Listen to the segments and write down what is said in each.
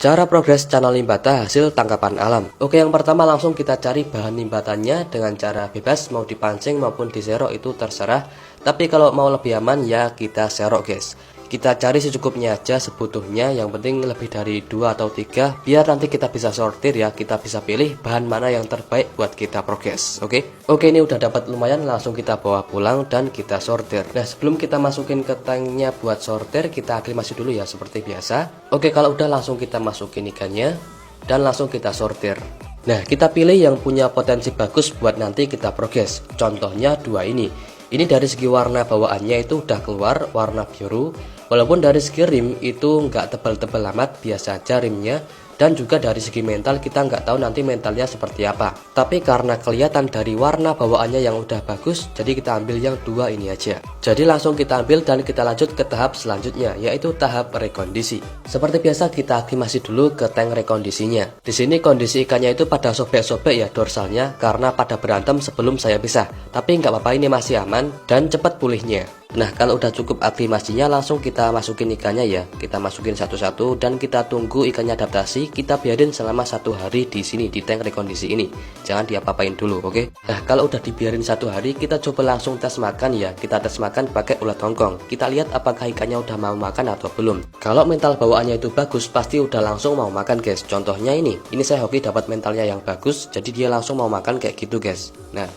Cara progres channel limbata hasil tangkapan alam. Oke, yang pertama langsung kita cari bahan limbatannya dengan cara bebas, mau dipancing maupun diserok itu terserah. Tapi kalau mau lebih aman ya kita serok guys. Kita cari secukupnya aja, sebutuhnya, yang penting lebih dari 2 atau 3 biar nanti kita bisa sortir ya, kita bisa pilih bahan mana yang terbaik buat kita progres. Oke, ini udah dapat lumayan, langsung kita bawa pulang dan kita sortir. Nah, sebelum kita masukin ke tanknya buat sortir, kita aklimasi dulu ya seperti biasa. Oke, kalau udah langsung kita masukin ikannya dan langsung kita sortir. Nah, kita pilih yang punya potensi bagus buat nanti kita progres. Contohnya dua ini. Ini dari segi warna bawaannya itu udah keluar warna biru. Walaupun dari segi rim itu nggak tebal-tebal amat, biasa aja rimnya. Dan juga dari segi mental kita nggak tahu nanti mentalnya seperti apa. Tapi karena kelihatan dari warna bawaannya yang udah bagus, jadi kita ambil yang dua ini aja. Jadi langsung kita ambil dan kita lanjut ke tahap selanjutnya, yaitu tahap rekondisi. Seperti biasa kita aklimasi dulu ke tank rekondisinya. Di sini kondisi ikannya itu pada sobek-sobek ya dorsalnya, karena pada berantem sebelum saya pisah. Tapi nggak apa-apa, ini masih aman dan cepat pulihnya. Nah, kalau udah cukup aklimasinya langsung kita masukin ikannya ya. Kita masukin satu-satu dan kita tunggu ikannya adaptasi. Kita biarin selama 1 hari di sini di tank rekondisi ini. Jangan diapa-apain dulu, oke? Nah, kalau udah dibiarin 1 hari, kita coba langsung tes makan ya. Kita tes makan pakai ulat hongkong. Kita lihat apakah ikannya udah mau makan atau belum. Kalau mental bawaannya itu bagus, pasti udah langsung mau makan, guys. Contohnya ini saya hoki dapat mentalnya yang bagus, jadi dia langsung mau makan kayak gitu, guys. Nah,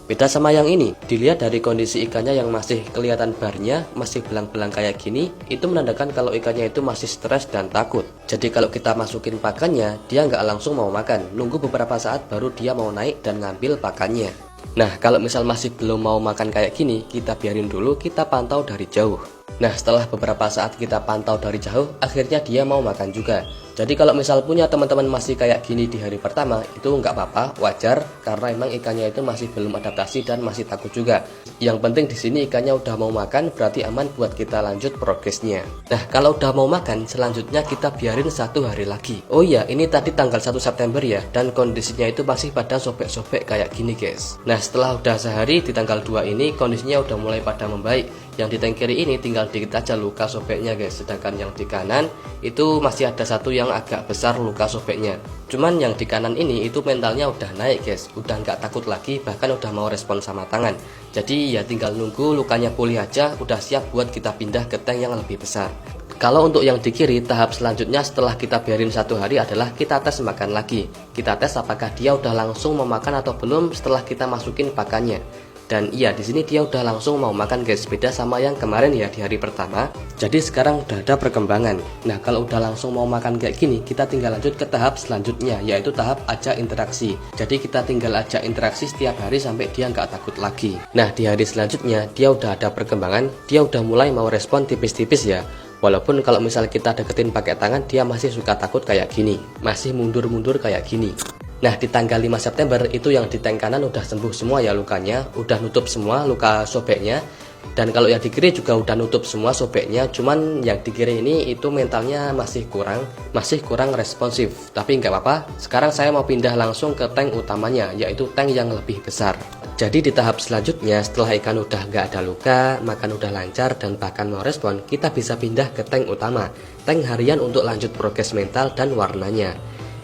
beda sama yang ini, dilihat dari kondisi ikannya yang masih kelihatan barnya, masih belang-belang kayak gini, itu menandakan kalau ikannya itu masih stres dan takut. Jadi kalau kita masukin pakannya, dia nggak langsung mau makan, nunggu beberapa saat baru dia mau naik dan ngambil pakannya. Nah, kalau misal masih belum mau makan kayak gini, kita biarin dulu, kita pantau dari jauh. Nah, setelah beberapa saat kita pantau dari jauh, akhirnya dia mau makan juga. Jadi kalau misal punya teman-teman masih kayak gini di hari pertama, itu nggak apa-apa, wajar, karena emang ikannya itu masih belum adaptasi dan masih takut juga. Yang penting di sini ikannya udah mau makan, berarti aman buat kita lanjut progresnya. Nah, kalau udah mau makan, selanjutnya kita biarin 1 hari lagi. Oh iya, ini tadi tanggal 1 September ya, dan kondisinya itu masih pada sobek-sobek kayak gini guys. Nah, setelah udah sehari di tanggal 2 ini, kondisinya udah mulai pada membaik. Yang di tank kiri ini tinggal dikit aja luka sobeknya guys, sedangkan yang di kanan itu masih ada satu yang agak besar luka sobeknya. Cuman yang di kanan ini itu mentalnya udah naik guys, udah nggak takut lagi, bahkan udah mau respon sama tangan. Jadi ya tinggal nunggu lukanya pulih aja, udah siap buat kita pindah ke tank yang lebih besar. Kalau untuk yang di kiri, tahap selanjutnya setelah kita biarin 1 hari adalah kita tes makan lagi. Kita tes apakah dia udah langsung mau makan atau belum setelah kita masukin pakannya. Dan iya, di sini dia udah langsung mau makan guys, beda sama yang kemarin ya di hari pertama. Jadi sekarang udah ada perkembangan. Nah, kalau udah langsung mau makan kayak gini, kita tinggal lanjut ke tahap selanjutnya, yaitu tahap ajak interaksi. Jadi kita tinggal ajak interaksi setiap hari sampai dia nggak takut lagi. Nah, di hari selanjutnya dia udah ada perkembangan, dia udah mulai mau respon tipis-tipis ya. Walaupun kalau misal kita deketin pakai tangan, dia masih suka takut kayak gini, masih mundur-mundur kayak gini. Nah, di tanggal 5 September itu yang di tank kanan udah sembuh semua ya lukanya, udah nutup semua luka sobeknya. Dan kalau yang di kiri juga udah nutup semua sobeknya, cuman yang di kiri ini itu mentalnya masih kurang responsif. Tapi nggak apa-apa, sekarang saya mau pindah langsung ke tank utamanya, yaitu tank yang lebih besar. Jadi di tahap selanjutnya, setelah ikan udah nggak ada luka, makan udah lancar, dan bahkan mau respon, kita bisa pindah ke tank utama, tank harian untuk lanjut progres mental dan warnanya.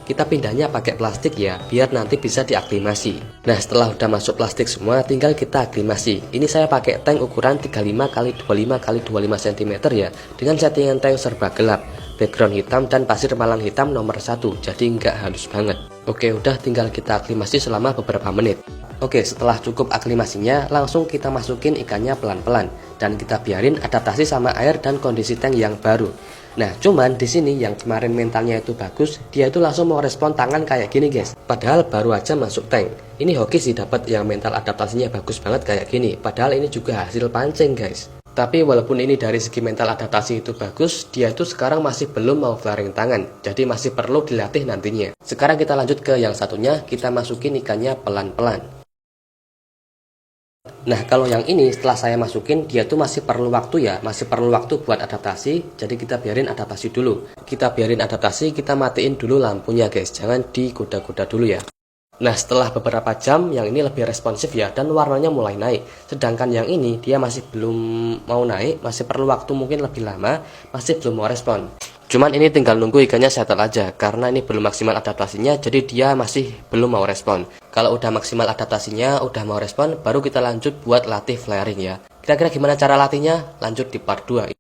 Kita pindahnya pakai plastik ya, biar nanti bisa diaklimasi. Nah, setelah udah masuk plastik semua, tinggal kita aklimasi. Ini saya pakai tank ukuran 35x25x25 cm ya, dengan settingan tank serba gelap, background hitam dan pasir malang hitam nomor 1, jadi nggak halus banget. Oke, udah tinggal kita aklimasi selama beberapa menit. Oke, setelah cukup aklimasinya, langsung kita masukin ikannya pelan-pelan dan kita biarin adaptasi sama air dan kondisi tank yang baru. Nah, cuman di sini yang kemarin mentalnya itu bagus, dia itu langsung mau respon tangan kayak gini guys. Padahal baru aja masuk tank. Ini hoki sih dapat yang mental adaptasinya bagus banget kayak gini. Padahal ini juga hasil pancing guys. Tapi walaupun ini dari segi mental adaptasi itu bagus, dia itu sekarang masih belum mau flaring tangan. Jadi masih perlu dilatih nantinya. Sekarang kita lanjut ke yang satunya, kita masukin ikannya pelan-pelan. Nah, kalau yang ini setelah saya masukin, dia tuh masih perlu waktu ya, masih perlu waktu buat adaptasi. Jadi kita biarin adaptasi dulu. Kita biarin adaptasi, kita matiin dulu lampunya guys, jangan digoda-goda dulu ya. Nah, setelah beberapa jam, yang ini lebih responsif ya, dan warnanya mulai naik. Sedangkan yang ini, dia masih belum mau naik, masih perlu waktu mungkin lebih lama, masih belum mau respon. Cuman ini tinggal nunggu ikannya settle aja, karena ini belum maksimal adaptasinya, jadi dia masih belum mau respon. Kalau udah maksimal adaptasinya, udah mau respon, baru kita lanjut buat latih flaring ya. Kira-kira gimana cara latihnya? Lanjut di part 2.